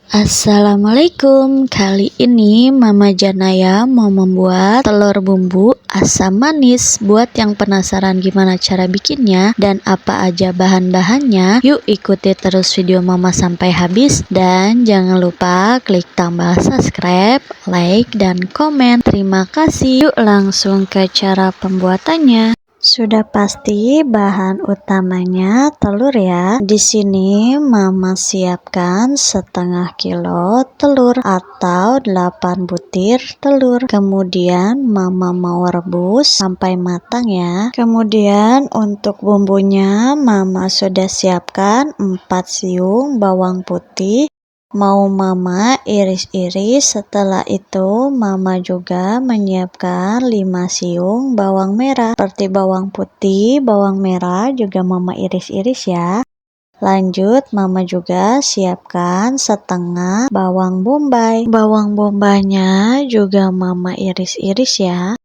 Assalamualaikum, kali ini Mama Janaya mau membuat telur bumbu asam manis. Buat yang penasaran gimana cara bikinnya dan apa aja bahan-bahannya, yuk ikuti terus video Mama sampai habis. Dan jangan lupa klik tombol subscribe, like, dan komen. Terima kasih. Yuk langsung ke cara pembuatannya. Sudah pasti bahan utamanya telur ya. Di sini Mama siapkan setengah kilo telur atau 8 butir telur. Kemudian Mama mau rebus sampai matang ya. Kemudian untuk bumbunya Mama sudah siapkan 4 siung bawang putih. Mau Mama iris-iris. Setelah itu Mama juga menyiapkan 5 siung bawang merah. Seperti bawang putih, bawang merah juga Mama iris-iris ya. Lanjut Mama juga siapkan setengah bawang bombay. Bawang bombaynya juga Mama iris-iris ya.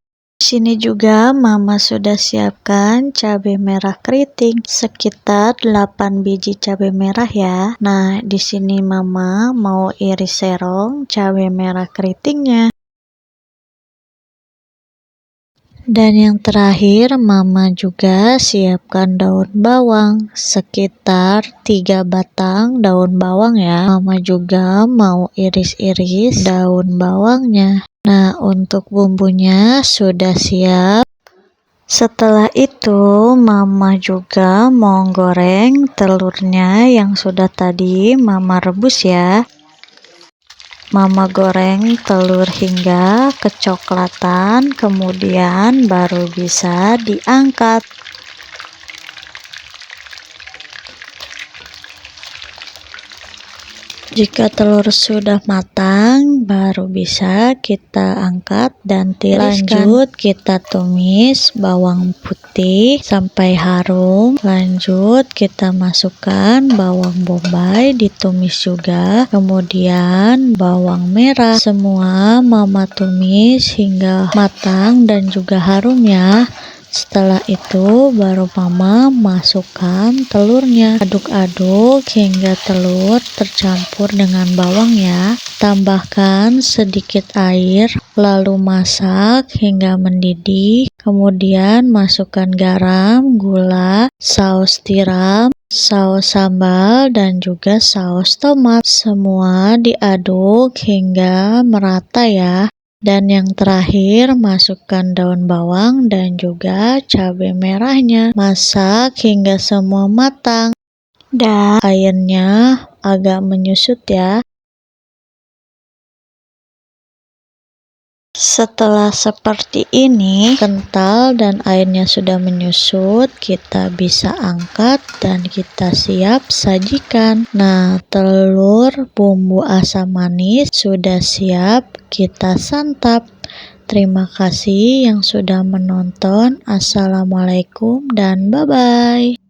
Di sini juga Mama sudah siapkan cabai merah keriting sekitar 8 biji cabai merah ya. Nah, di sini Mama mau iris serong cabai merah keritingnya. Dan yang terakhir Mama juga siapkan daun bawang sekitar 3 batang daun bawang ya. Mama juga mau iris-iris daun bawangnya. Nah, untuk bumbunya sudah siap. Setelah itu Mama juga mau goreng telurnya yang sudah tadi Mama rebus ya. Mama goreng telur hingga kecoklatan, kemudian baru bisa diangkat. Jika telur sudah matang, baru bisa kita angkat dan tiriskan. Lanjut kita tumis bawang putih sampai harum. Lanjut kita masukkan bawang bombay, ditumis juga. Kemudian bawang merah. Semua Mama tumis hingga matang dan juga harum ya. Setelah itu baru Mama masukkan telurnya. Aduk-aduk hingga telur tercampur dengan bawang ya. Tambahkan sedikit air, lalu masak hingga mendidih. Kemudian masukkan garam, gula, saus tiram, saus sambal, dan juga saus tomat. Semua diaduk hingga merata ya. Dan yang terakhir masukkan daun bawang dan juga cabai merahnya. Masak hingga semua matang dan airnya agak menyusut ya. Setelah seperti ini kental dan airnya sudah menyusut, kita bisa angkat dan kita siap sajikan. Nah, telur bumbu asam manis sudah siap kita santap. Terima kasih yang sudah menonton. Assalamualaikum dan bye-bye.